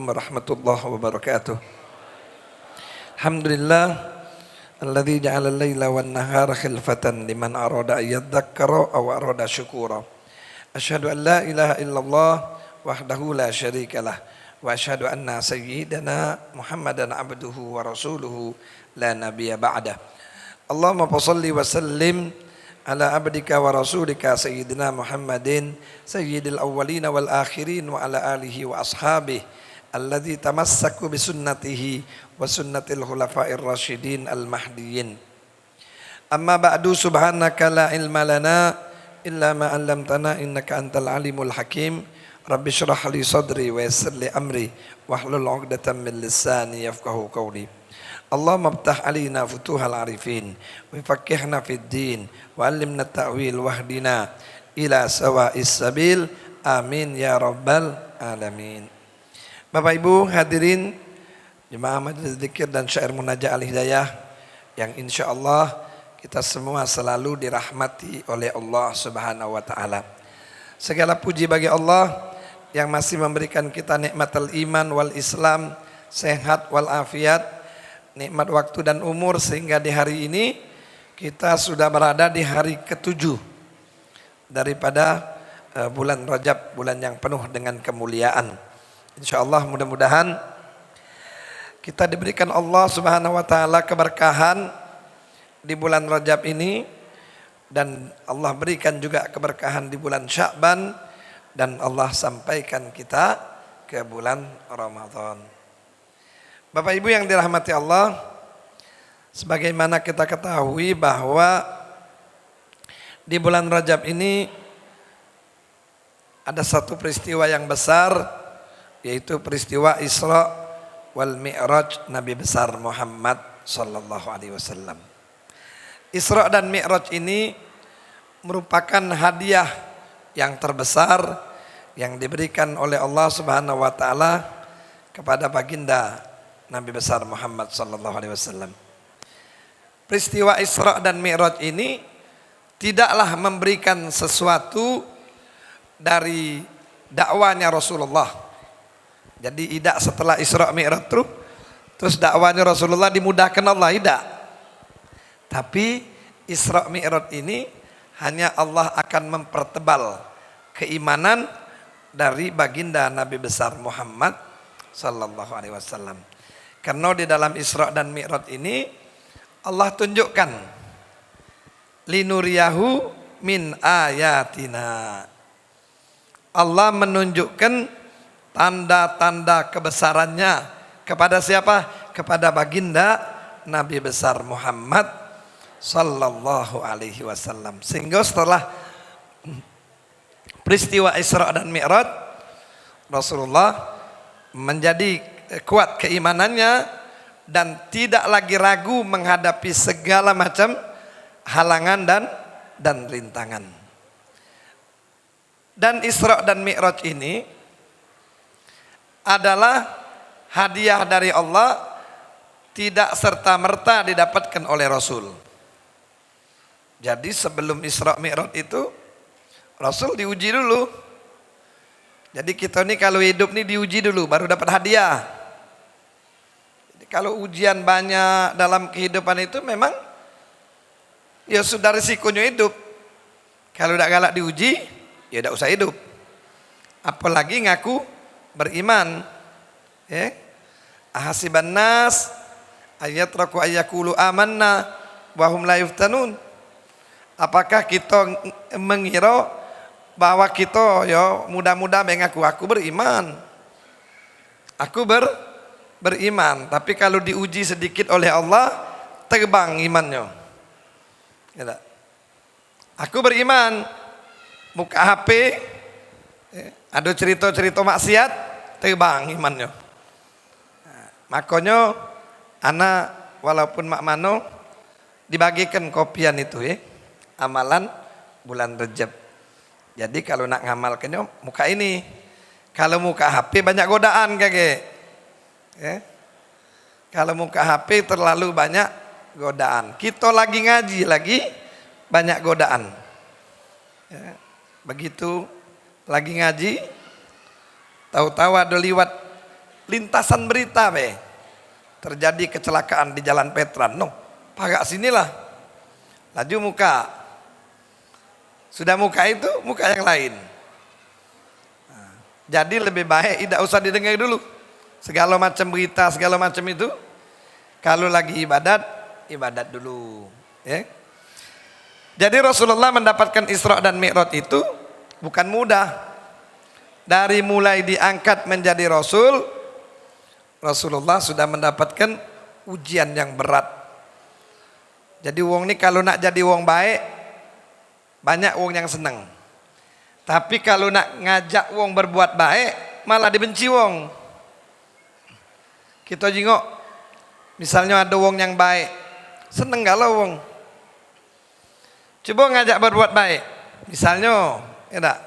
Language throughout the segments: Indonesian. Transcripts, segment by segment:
warahmatullahi wabarakatuh. Alhamdulillah alladzi ja'ala al-laila wan nahara khilfatan liman arada an yadhakkara aw arada syukura. Asyhadu an la ilaha illallah wahdahu la syarika lah wa asyhadu anna sayyidana Muhammadan abduhu wa rasuluhu la nabiyya ba'dah. Allahumma shalli wa sallim ala abdika wa rasulika sayyidina Muhammadin sayyidil awwalin wal akhirin wa ala alihi wa ashabihi alladzi tamassaku bi sunnatihi wa sunnatil khulafa'ir rasyidin al mahdiyyin. Amma ba'du, subhanaka la ilma lana illa ma 'allamtana innaka antal alimul hakim. Rabbi shrah li sadri wa yassir li amri wahlul 'uqdatam min lisani yafqahu qawli. Allahumma iftah alaina futuhal arifin wa faqqihna fid din wa 'allimna ta'wil wahdina ila sawa'is sabil. Amin ya rabbal alamin. Bapak Ibu hadirin jemaah majelis zikir dan syair munajat al-hidayah yang insyaallah kita semua selalu dirahmati oleh Allah Subhanahu wa taala. Segala puji bagi Allah yang masih memberikan kita nikmatul iman wal Islam, sehat wal afiat, nikmat waktu dan umur sehingga di hari ini kita sudah berada di hari ke-7 daripada bulan Rajab, bulan yang penuh dengan kemuliaan. InsyaAllah mudah-mudahan kita diberikan Allah Subhanahu wa taala keberkahan di bulan Rajab ini, dan Allah berikan juga keberkahan di bulan Sya'ban, dan Allah sampaikan kita ke bulan Ramadan. Bapak Ibu yang dirahmati Allah, sebagaimana kita ketahui bahwa di bulan Rajab ini ada satu peristiwa yang besar, yaitu peristiwa Isra wal Mi'raj Nabi besar Muhammad sallallahu alaihi wasallam. Isra dan Mi'raj ini merupakan hadiah yang terbesar yang diberikan oleh Allah Subhanahu wa taala kepada baginda Nabi besar Muhammad sallallahu alaihi wasallam. Peristiwa Isra dan Mi'raj ini tidaklah memberikan sesuatu dari dakwanya Rasulullah. Jadi tidak setelah Isra Mi'raj terus dakwanya Rasulullah dimudahkan Allah, tidak. Tapi Isra Mi'raj ini hanya Allah akan mempertebal keimanan dari baginda Nabi besar Muhammad sallallahu alaihi wasallam. Karena di dalam Isra dan Mi'raj ini Allah tunjukkan linuriyahu min ayatina. Allah menunjukkan tanda-tanda kebesarannya kepada siapa? Kepada baginda Nabi besar Muhammad sallallahu alaihi wasallam. Sehingga setelah peristiwa Isra dan Mi'raj, Rasulullah menjadi kuat keimanannya dan tidak lagi ragu menghadapi segala macam halangan dan rintangan. Dan Isra dan Mi'raj ini adalah hadiah dari Allah, tidak serta-merta didapatkan oleh Rasul. Jadi sebelum Isra Mi'raj itu Rasul diuji dulu. Jadi kita ini kalau hidup ini diuji dulu baru dapat hadiah. Jadi kalau ujian banyak dalam kehidupan itu memang ya sudah risikonya hidup. Kalau tidak galak diuji ya tidak usah hidup. Apalagi ngaku beriman, ya. Ahasiban nas ayatraku ayyakulu amanna wa hum la yuftanun. Apakah kita mengira bahwa kita ya mudah-mudah mengaku aku beriman. Aku beriman, tapi kalau diuji sedikit oleh Allah terbang imannya. Ya, aku beriman, buka HP, ada cerita-cerita maksiat, terbang imannya. Nah, makanya anak walaupun mak mano dibagikan kopian itu ya, amalan bulan Rajab. Jadi kalau nak ngamalkannya muka ini. Kalau muka HP banyak godaan kakek. Ya. Kalau muka HP terlalu banyak godaan. Kita lagi ngaji lagi banyak godaan. Ya. Begitu lagi ngaji, tahu-tahu ada liwat lintasan berita terjadi kecelakaan di Jalan Petran. No, pagak sinilah. Laju muka. Sudah muka itu, muka yang lain. Jadi lebih baik tidak usah didengar dulu. Segala macam berita, segala macam itu. Kalau lagi ibadat, ibadat dulu. Ya. Jadi Rasulullah mendapatkan Isra dan Mi'raj itu bukan mudah. Dari mulai diangkat menjadi Rasul, Rasulullah sudah mendapatkan ujian yang berat. Jadi wong ini kalau nak jadi wong baik, banyak wong yang senang. Tapi kalau nak ngajak wong berbuat baik, malah dibenci wong. Kita jengok, misalnya ada wong yang baik, seneng galau wong. Coba ngajak berbuat baik. Misalnya, ya tak?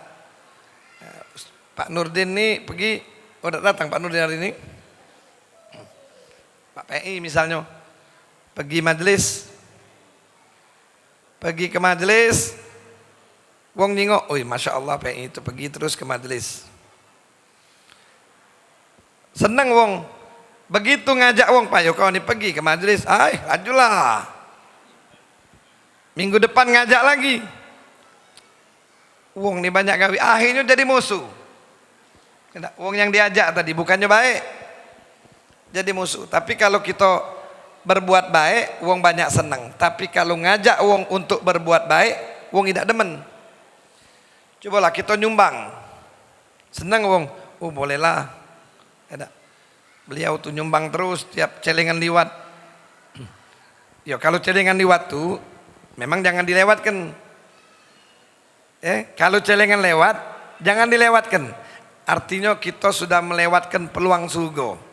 Pak Nurdin nih pergi, udah datang Pak Nurdin hari ini. Pak PI misalnya, pergi majelis. Pergi ke majelis, wong nyingok, "Oi, Masya Allah PI itu pergi terus ke majelis." Seneng wong. Begitu ngajak wong, "Pak, yuk kau ini pergi ke majelis." "Ay, lajulah." Minggu depan ngajak lagi. Wong ini banyak gawi, akhirnya jadi musuh. Wong yang diajak tadi bukannya baik, jadi musuh. Tapi kalau kita berbuat baik, wong banyak senang. Tapi kalau ngajak wong untuk berbuat baik, wong tidak demen. Cobalah kita nyumbang, senang wong, oh bolehlah. Beliau tuh nyumbang terus tiap celengan liwat. Ya kalau celengan liwat tuh memang jangan dilewatkan. Kalau celengan lewat, jangan dilewatkan. Artinya kita sudah melewatkan peluang surga.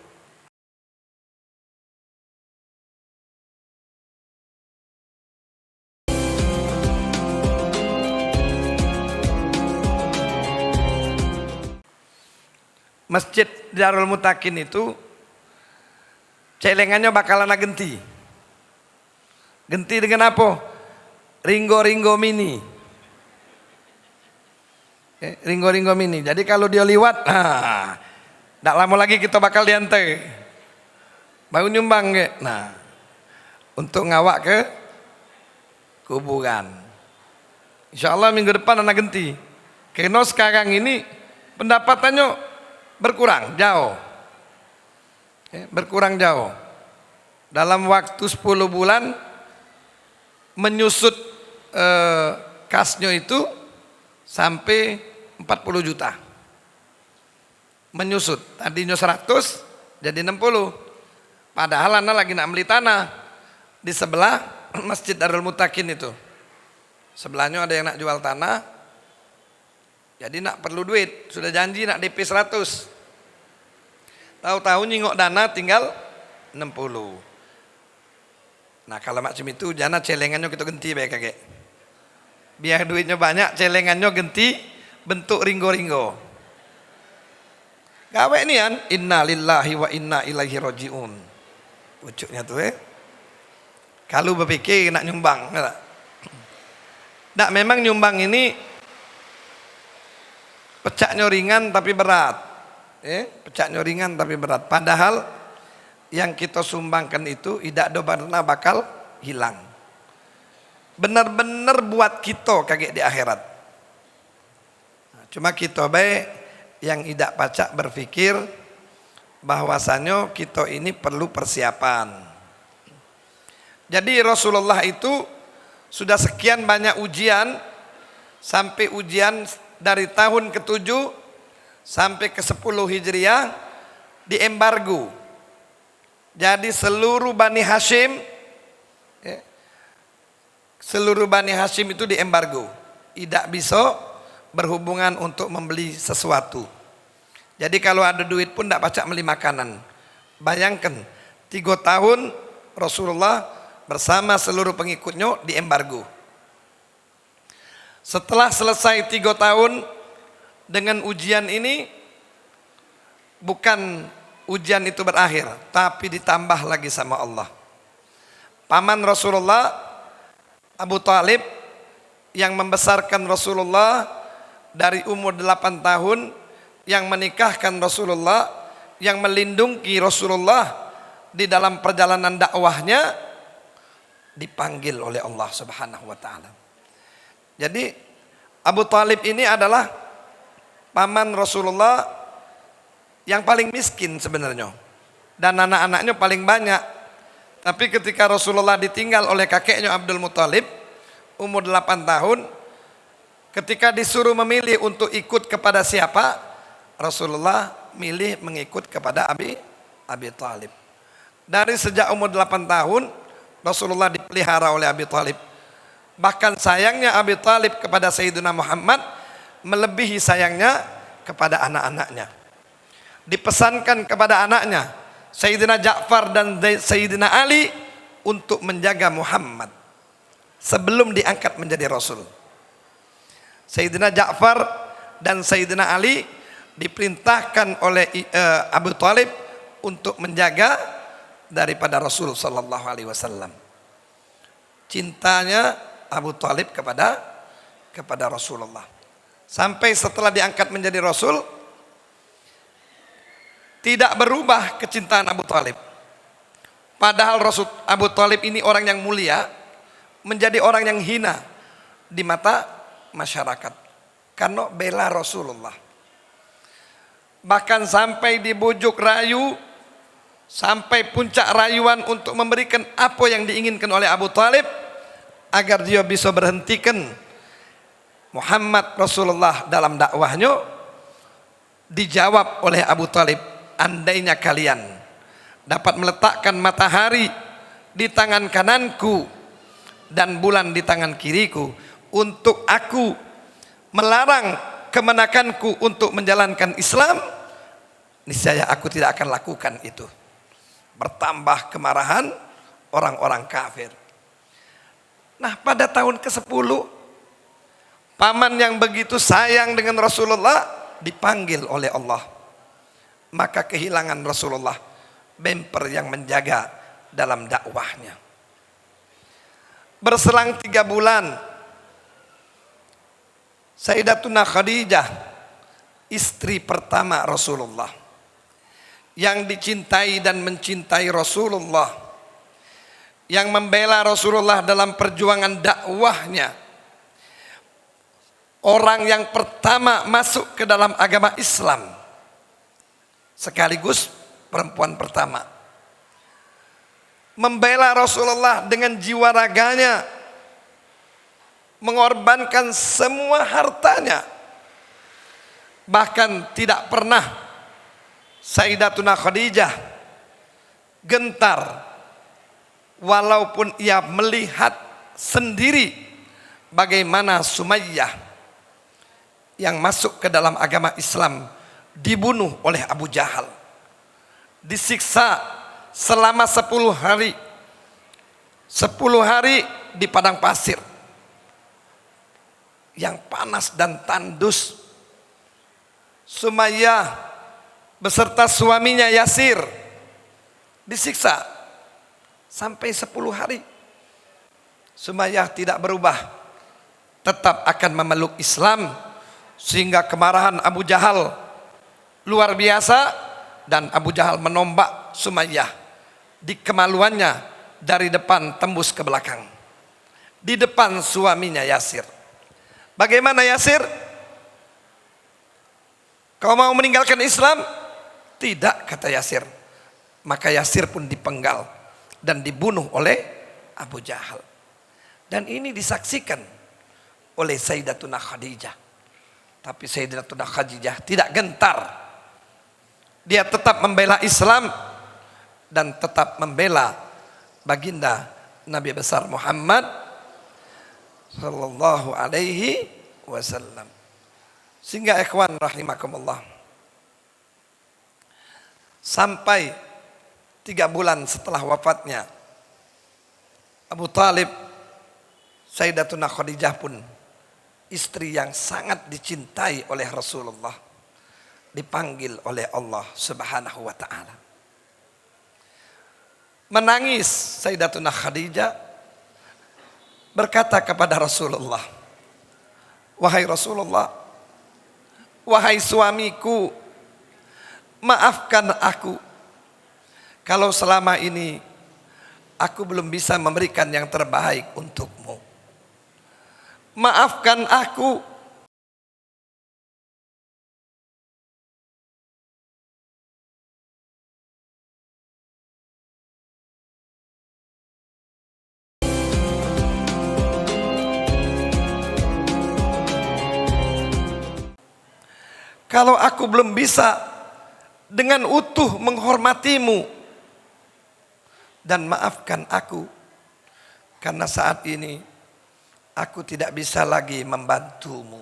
Masjid Darul Mutakin itu celengannya bakalan genti. Genti dengan apa? Ringgo-ringgo mini. Ringgo-ringgo mini. Jadi kalau dia liwat, tidak lama lagi kita bakal diantai. Baru nyumbang ke. Nah, untuk ngawak ke kuburan. Insya Allah minggu depan anak genti. Karena sekarang ini pendapatannya berkurang jauh. Berkurang jauh. Dalam waktu 10 bulan menyusut kasnya itu sampai 40 juta. Menyusut. Tadinya 100 jadi 60. Padahal anak lagi nak beli tanah di sebelah Masjid Darul Mutakin itu. Sebelahnya ada yang nak jual tanah. Jadi nak perlu duit, sudah janji nak DP 100. Tahu-tahu nyingok dana tinggal 60. Nah kalau macam itu jangan celengannya kita ganti baik kakek. Biar duitnya banyak, celengannya ganti bentuk ringgo-ringgo. Gawe ini kan, inna lillahi wa inna ilaihi rajiun. Pucuknya tuh Kalau berpikir nak nyumbang, memang nyumbang ini pecahnya ringan tapi berat. Pecahnya ringan tapi berat. Padahal yang kita sumbangkan itu tidak ada pernah bakal hilang. Benar-benar buat kita kaget di akhirat. Cuma kita baik yang tidak pacak berpikir bahwasannya kita ini perlu persiapan. Jadi Rasulullah itu sudah sekian banyak ujian, sampai ujian dari tahun ke-7 sampai ke-10 Hijriah diembargo. Jadi seluruh Bani Hashim itu diembargo. Tidak bisa berhubungan untuk membeli sesuatu. Jadi kalau ada duit pun tidak pacak beli makanan. Bayangkan 3 tahun Rasulullah bersama seluruh pengikutnya diembargo. Setelah selesai 3 tahun dengan ujian ini, bukan ujian itu berakhir, tapi ditambah lagi sama Allah. Paman Rasulullah, Abu Thalib, yang membesarkan Rasulullah dari umur 8 tahun, yang menikahkan Rasulullah yang melindungi Rasulullah di dalam perjalanan dakwahnya dipanggil oleh Allah Subhanahu wa taala. Jadi Abu Thalib ini adalah paman Rasulullah yang paling miskin sebenarnya, dan anak-anaknya paling banyak. Tapi ketika Rasulullah ditinggal oleh kakeknya Abdul Muthalib umur 8 tahun, ketika disuruh memilih untuk ikut kepada siapa, Rasulullah milih mengikut kepada Abi Thalib. Dari sejak umur 8 tahun Rasulullah dipelihara oleh Abi Thalib. Bahkan sayangnya Abi Thalib kepada Sayyidina Muhammad melebihi sayangnya kepada anak-anaknya. Dipesankan kepada anaknya Sayyidina Ja'far dan Sayyidina Ali untuk menjaga Muhammad sebelum diangkat menjadi Rasul. Sayyidina Ja'far dan Sayyidina Ali diperintahkan oleh Abu Thalib untuk menjaga daripada Rasul sallallahu alaihi wasallam. Cintanya Abu Thalib kepada Rasulullah. Sampai setelah diangkat menjadi Rasul, tidak berubah kecintaan Abu Thalib. Padahal Rasul Abu Thalib ini orang yang mulia, menjadi orang yang hina di mata masyarakat karena bela Rasulullah. Bahkan sampai dibujuk rayu, sampai puncak rayuan untuk memberikan apa yang diinginkan oleh Abu Thalib agar dia bisa berhentikan Muhammad Rasulullah dalam dakwahnya. Dijawab oleh Abu Thalib, andainya kalian dapat meletakkan matahari di tangan kananku dan bulan di tangan kiriku untuk aku melarang kemenakanku untuk menjalankan Islam, niscaya aku tidak akan lakukan itu. Bertambah kemarahan orang-orang kafir. Nah, pada tahun ke-10 paman yang begitu sayang dengan Rasulullah dipanggil oleh Allah. Maka kehilangan Rasulullah bemper yang menjaga dalam dakwahnya. Berselang 3 bulan, Sayyidatuna Khadijah, istri pertama Rasulullah, yang dicintai dan mencintai Rasulullah, yang membela Rasulullah dalam perjuangan dakwahnya, orang yang pertama masuk ke dalam agama Islam, sekaligus perempuan pertama, membela Rasulullah dengan jiwa raganya, mengorbankan semua hartanya. Bahkan tidak pernah Sayyidatuna Khadijah gentar walaupun ia melihat sendiri bagaimana Sumayyah yang masuk ke dalam agama Islam dibunuh oleh Abu Jahal, disiksa selama 10 hari 10 hari di padang pasir yang panas dan tandus. Sumayyah beserta suaminya Yasir disiksa sampai 10 hari. Sumayyah tidak berubah, tetap akan memeluk Islam, sehingga kemarahan Abu Jahal luar biasa dan Abu Jahal menombak Sumayyah di kemaluannya dari depan tembus ke belakang, di depan suaminya Yasir. Bagaimana Yasir? Kau mau meninggalkan Islam? Tidak, kata Yasir. Maka Yasir pun dipenggal dan dibunuh oleh Abu Jahal. Dan ini disaksikan oleh Sayyidatuna Khadijah. Tapi Sayyidatuna Khadijah tidak gentar. Dia tetap membela Islam dan tetap membela baginda Nabi besar Muhammad sallallahu alaihi wasallam. Sehingga ikhwan rahimakumullah, sampai 3 bulan setelah wafatnya Abu Thalib, Sayyidatuna Khadijah pun istri yang sangat dicintai oleh Rasulullah dipanggil oleh Allah Subhanahu wa taala. Menangis Sayyidatuna Khadijah berkata kepada Rasulullah, "Wahai Rasulullah, wahai suamiku, maafkan aku kalau selama ini aku belum bisa memberikan yang terbaik untukmu. Maafkan aku kalau aku belum bisa dengan utuh menghormatimu. Dan maafkan aku karena saat ini aku tidak bisa lagi membantumu.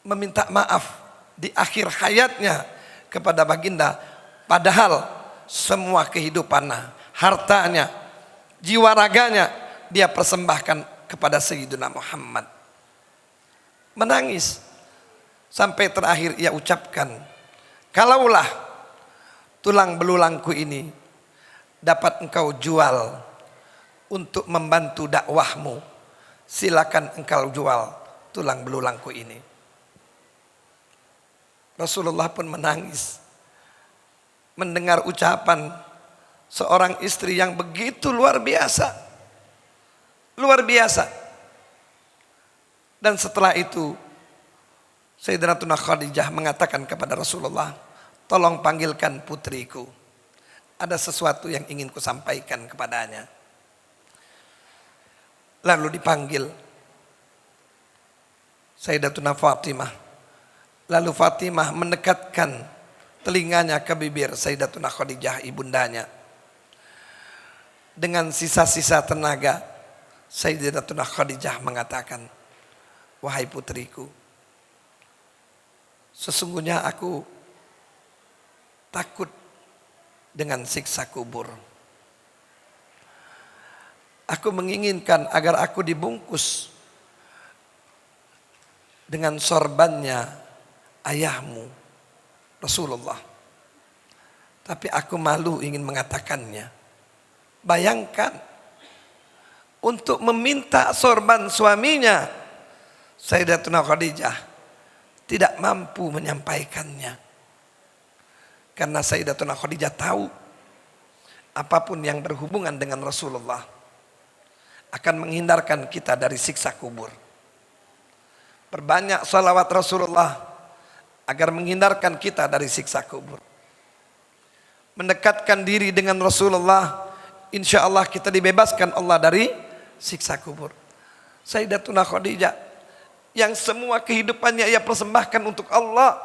Meminta maaf di akhir hayatnya kepada baginda, padahal semua kehidupannya, hartanya, jiwa raganya dia persembahkan kepada Sayyidina Muhammad. Menangis sampai terakhir ia ucapkan, kalaulah tulang belulangku ini dapat engkau jual untuk membantu dakwahmu, silakan engkau jual tulang belulangku ini. Rasulullah pun menangis mendengar ucapan seorang istri yang begitu luar biasa. Luar biasa. Dan setelah itu Sayyidatuna Khadijah mengatakan kepada Rasulullah, tolong panggilkan putriku. Ada sesuatu yang ingin kusampaikan kepadanya. Lalu dipanggil Sayyidatuna Fatimah. Lalu Fatimah mendekatkan telinganya ke bibir Sayyidatuna Khadijah ibundanya. Dengan sisa-sisa tenaga Sayyidatuna Khadijah mengatakan, wahai putriku, sesungguhnya aku takut dengan siksa kubur. Aku menginginkan agar aku dibungkus dengan sorbannya ayahmu Rasulullah. Tapi aku malu ingin mengatakannya. Bayangkan, untuk meminta sorban suaminya, Sayyidatuna Khadijah tidak mampu menyampaikannya. Karena Sayyidatuna Khadijah tahu apapun yang berhubungan dengan Rasulullah akan menghindarkan kita dari siksa kubur. Perbanyak salawat Rasulullah agar menghindarkan kita dari siksa kubur. Mendekatkan diri dengan Rasulullah, insya Allah kita dibebaskan Allah dari siksa kubur. Sayyidatuna Khadijah yang semua kehidupannya ia persembahkan untuk Allah,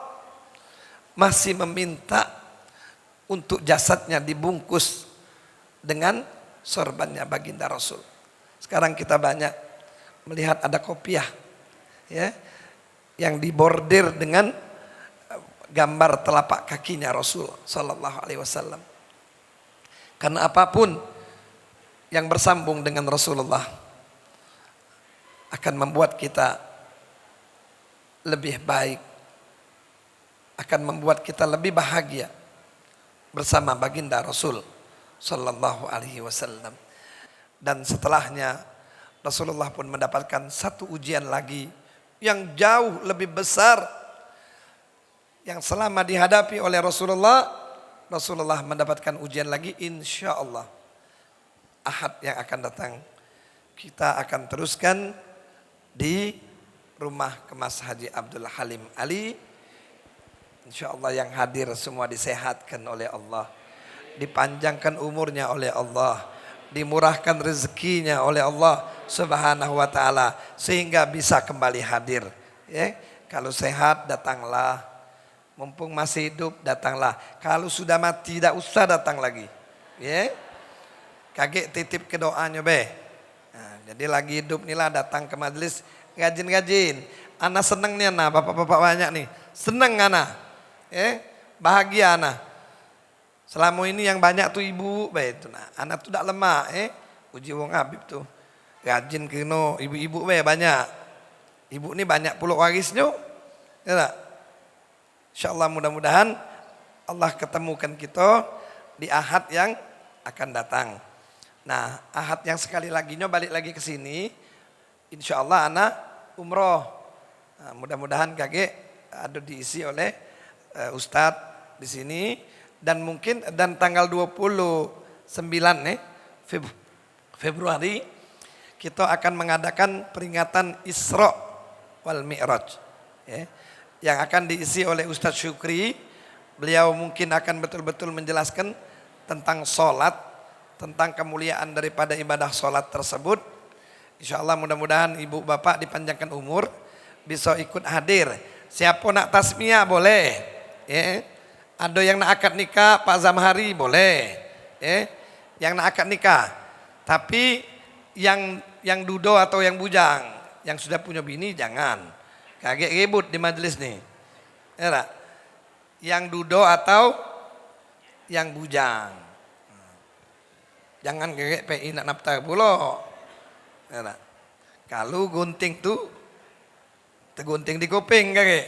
masih meminta untuk jasadnya dibungkus dengan sorbannya baginda Rasul. Sekarang kita banyak melihat ada kopiah, ya, yang dibordir dengan gambar telapak kakinya Rasul Sallallahu Alaihi Wasallam. Karena apapun yang bersambung dengan Rasulullah akan membuat kita lebih baik, akan membuat kita lebih bahagia bersama baginda Rasul Sallallahu Alaihi Wasallam. Dan setelahnya Rasulullah pun mendapatkan satu ujian lagi yang jauh lebih besar, yang selama dihadapi oleh Rasulullah, Rasulullah mendapatkan ujian lagi, insya Allah Ahad yang akan datang kita akan teruskan di rumah Kemas Haji Abdul Halim Ali. Insya Allah yang hadir semua disehatkan oleh Allah, dipanjangkan umurnya oleh Allah, dimurahkan rezekinya oleh Allah Subhanahu wa taala sehingga bisa kembali hadir, ya. Kalau sehat datanglah, mumpung masih hidup datanglah. Kalau sudah mati tidak usah datang lagi, ya. Kakek titip ke doanya be. Nah, jadi lagi hidup inilah datang ke majelis ngajin-ngajin. Ana seneng nih ana, bapak-bapak banyak nih. Seneng ana. Bahagia ana. Selama ini yang banyak tuh ibu be itu nah. Ana tuh tidak lemah, Uji wong Habib tuh. Rajin keno ibu-ibu be banyak. Ibu ini banyak puluh warisnya. Ya tak? Insyaallah mudah-mudahan Allah ketemukan kita di Ahad yang akan datang. Nah, Ahad yang sekali lagi balik lagi ke sini, insya Allah anak umroh. Nah, mudah-mudahan kakek ada diisi oleh Ustadz di sini, dan mungkin dan tanggal 29 Februari kita akan mengadakan peringatan Isra wal Mi'raj yang akan diisi oleh Ustadz Syukri. Beliau mungkin akan betul-betul menjelaskan tentang sholat, tentang kemuliaan daripada ibadah sholat tersebut. Insya Allah mudah-mudahan ibu bapak dipanjangkan umur bisa ikut hadir. Siapa nak tasmiyah boleh, ada yang nak akad nikah Pak Zamhari boleh, yang nak akad nikah. Tapi yang dudo atau yang bujang, yang sudah punya bini jangan. Kaget ribut di majelis nih. Ya, yang dudo atau yang bujang. Jangan kaget PI nak naftar pula. Ya, kalau gunting tuh tergunting di kuping kaget.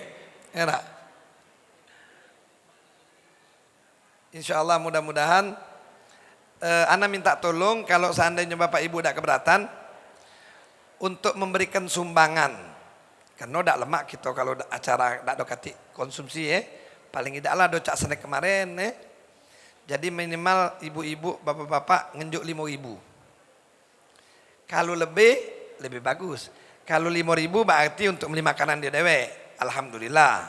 Ya, insya Allah mudah-mudahan Ana minta tolong kalau seandainya Bapak Ibu tidak keberatan untuk memberikan sumbangan. Karena tidak lemak kita kalau acara tidak ada kati konsumsi paling tidak lah docak senek kemarin Jadi minimal ibu-ibu, bapak-bapak ngenjuk 5.000. Kalau lebih bagus. Kalau 5.000 berarti untuk beli makanan dia dewe. Alhamdulillah.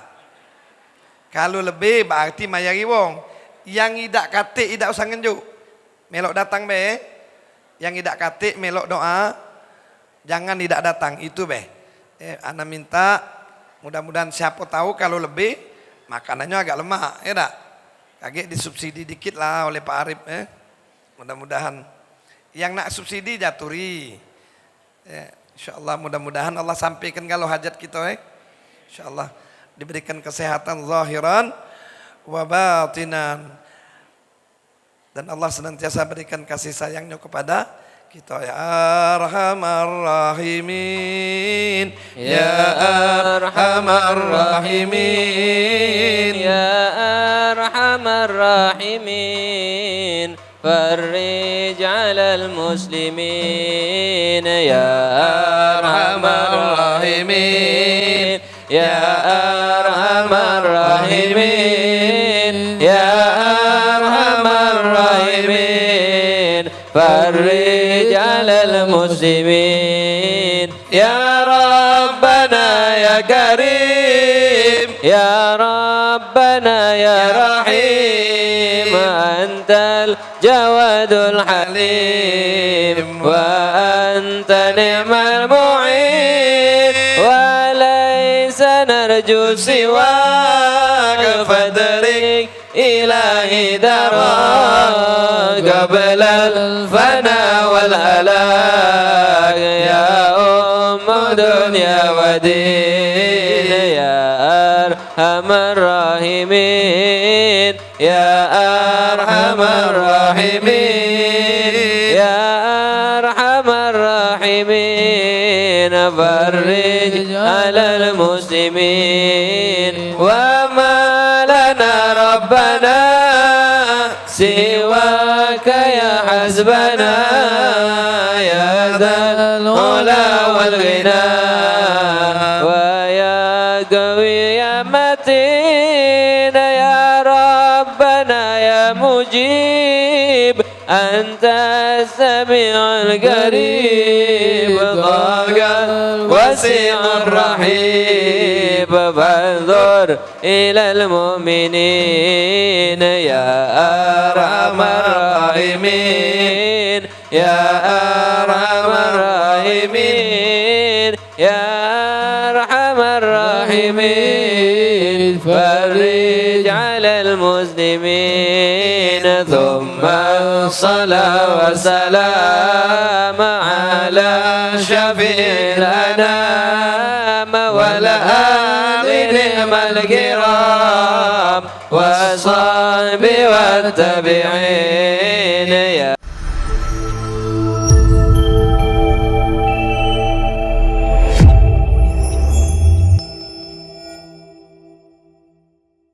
Kalau lebih berarti mayari wong. Yang tidak katik tidak usah ngenjuk. Melok datang be. Yang tidak katik melok doa. Jangan tidak datang itu be. Ana minta mudah-mudahan siapa tahu kalau lebih makanannya agak lemah, ya tak? Kaget disubsidi dikit lah oleh Pak Arif, mudah-mudahan. Yang nak subsidi jaturi, insya Allah mudah-mudahan Allah sampaikan kalau hajat kita, insya Allah diberikan kesehatan zahiran wa batinan, dan Allah senantiasa berikan kasih sayangnya kepada kita. Ya Arhamar Rahimin, Ya Arhamar Rahimin, Ya Arhamar Rahimin, farrij 'alal muslimin. Ya Arhamar Rahimin, Ya Arhamar Rahimin, Ya Arhamar Rahimin, farrij 'alal muslimin. Ya Rabbana ya Karim, Ya Rabbana ya Rahim, Antal Jawadul Halim, wa anta ni'mal mu'in, wa laysa narju siwaka, fadrik ilahi darak qabla al-fana wal halak. Ya dunya wa din, Ya Arhamar Rahimin, Ya Arhamar Rahimin, Ya Arhamar Rahimin, farrij 'alal muslimin. Wa ma lana rabbana siwaka ya hasbana, ya dzal ula wal ghina, wa ya qawi ya matin, ya Rabbana ya mujib, anta sami'ul qarib, dhagal wasi'ur rahib, fanzur ilal mu'minin. Ya Arhamar Rahimin, Ya Arhamar Rahimin, Ya Arhamar Rahimin, farrij 'alal muslimin. Thumma salat wa salam ala syafi'il anam wal ali ni'mal kiram wa sahbi wa tabi'in.